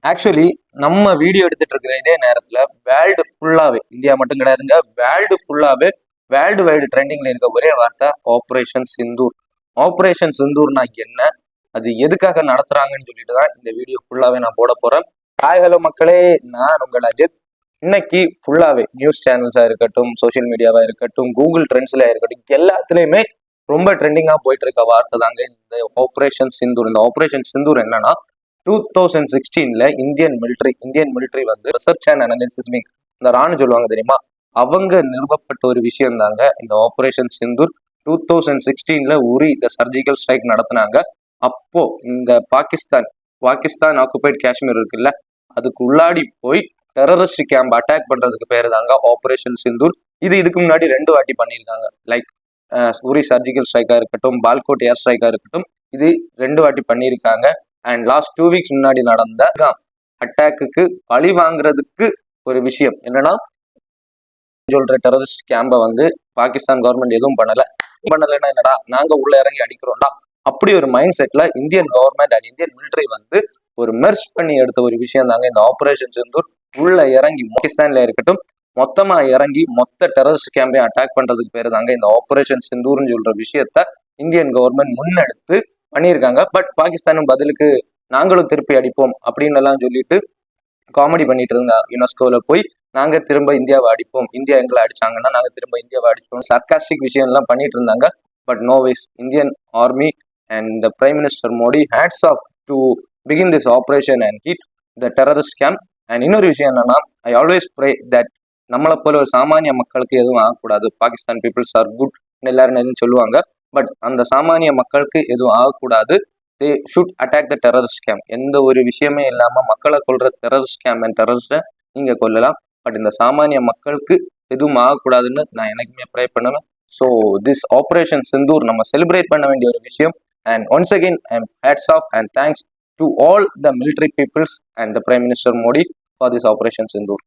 Actually நம்ம video எடுத்துட்டு இருக்கிற இதே நேரத்துல வேர்ல்டு ஃபுல்லாவே, இந்தியா மட்டும் கிடையாதுங்க, வேர்ல்டு ஃபுல்லாவே வேர்ல்டு வைடு ட்ரெண்டிங்ல இருக்க ஒரே வார்த்தை ஆபரேஷன் சிந்தூர். ஆபரேஷன் சிந்தூர்னா என்ன, அது எதுக்காக நடத்துறாங்கன்னு சொல்லிட்டு தான் இந்த வீடியோ ஃபுல்லாவே நான் போட போறேன். ஹாய் ஹலோ மக்களே, நான் உங்கள் அஜித். இன்னைக்கு ஃபுல்லாவே நியூஸ் சேனல்ஸா இருக்கட்டும், சோசியல் மீடியாவா இருக்கட்டும், கூகுள் ட்ரெண்ட்ஸ்ல இருக்கட்டும், எல்லாத்துலயுமே ரொம்ப ட்ரெண்டிங்கா போயிட்டு இருக்க வார்த்தை தாங்க இந்த ஆபரேஷன் சிந்தூர். இந்த ஆபரேஷன் சிந்தூர் என்னன்னா, 2016ல இந்தியன் மிலிட்ரி வந்து ரிசர்ச் அண்ட் அனாலிசிஸ் விங், இந்த ராணு சொல்லுவாங்க தெரியுமா, அவங்க நிறுவப்பட்ட ஒரு விஷயம் தாங்க இந்த ஆபரேஷன் சிந்தூர். 2016ல உரி இந்த சர்ஜிக்கல் ஸ்ட்ரைக் நடத்தினாங்க. அப்போ இந்த பாகிஸ்தான் ஆக்குபைட் காஷ்மீர் இருக்குல்ல, அதுக்கு உள்ளாடி போய் டெரரிஸ்ட் கேம்ப் அட்டாக் பண்றதுக்கு பேரு தாங்க ஆபரேஷன் சிந்தூர். இதுக்கு முன்னாடி 2 வாட்டி பண்ணியிருக்காங்க. லைக் உரி சர்ஜிக்கல் ஸ்ட்ரைக்கா இருக்கட்டும், பால்கோட் ஏர் ஸ்ட்ரைக்கா இருக்கட்டும், இது 2 வாட்டி பண்ணியிருக்காங்க. அண்ட் லாஸ்ட் 2 வீக்ஸ் முன்னாடி நடந்த அட்டாக்கு பழி வாங்குறதுக்கு ஒரு விஷயம் என்னன்னா, சொல்ற டெரரிஸ்ட் கேம்பை வந்து பாகிஸ்தான் கவர்மெண்ட் எதுவும் பண்ணலைன்னா என்னடா நாங்க உள்ள இறங்கி அடிக்கிறோம்டா, அப்படி ஒரு மைண்ட் செட்ல Indian government and Indian military வந்து ஒரு மெர்ஜ் பண்ணி எடுத்த ஒரு விஷயம் தாங்க இந்த ஆபரேஷன் சிந்தூர். உள்ள இறங்கி பாகிஸ்தான்ல இருக்கட்டும், மொத்தமா இறங்கி மொத்த டெரரிஸ்ட் கேம்பையும் அட்டாக் பண்றதுக்கு பேரு தாங்க இந்த ஆபரேஷன் சிந்தூர்னு சொல்ற விஷயத்த இந்தியன் கவர்மெண்ட் முன்னெடுத்து பண்ணியிருக்காங்க. பட் பாகிஸ்தானும் பதிலுக்கு நாங்களும் திருப்பி அடிப்போம் அப்படின்னு எல்லாம் சொல்லிட்டு காமெடி பண்ணிட்டு இருந்தா. யுனெஸ்கோல போய் நாங்க திரும்ப இந்தியாவை அடிப்போம், இந்தியா எங்களை அடிச்சாங்கன்னா நாங்க திரும்ப இந்தியாவை அடிப்போம், சர்காஸ்டிக் விஷயம் எல்லாம் பண்ணிட்டு இருந்தாங்க. But no ways, Indian Army and the prime minister Modi hats off to begin this operation and hit the terrorist camp. And இன்னொரு விஷயம் என்னன்னா, ஐ ஆல்வேஸ் ப்ரே தட் நம்மளை போல ஒரு சாமானிய மக்களுக்கு எதுவும் ஆகக்கூடாது. பாகிஸ்தான் பீப்புள்ஸ் ஆர் குட் எல்லாரும் சொல்லுவாங்க, பட் அந்த சாமானிய மக்களுக்கு எதுவும் ஆகக்கூடாது. They should attack the terrorist camp. எந்த ஒரு விஷயமே இல்லாம மக்களை கொல்ற டெரரிஸ்ட் கேம்ப் அண்ட் டெரரிஸ்ட நீங்க கொல்லலாம், பட் இந்த சாமானிய மக்களுக்கு எதுவும் ஆகக்கூடாதுன்னு நான் எனக்குமே ப்ரே பண்ணுவேன். ஸோ திஸ் ஆபரேஷன் சிந்தூர் நம்ம செலிப்ரேட் பண்ண வேண்டிய ஒரு விஷயம். And once again hats off and thanks to all the military peoples and the prime minister Modi for this operation Sindoor.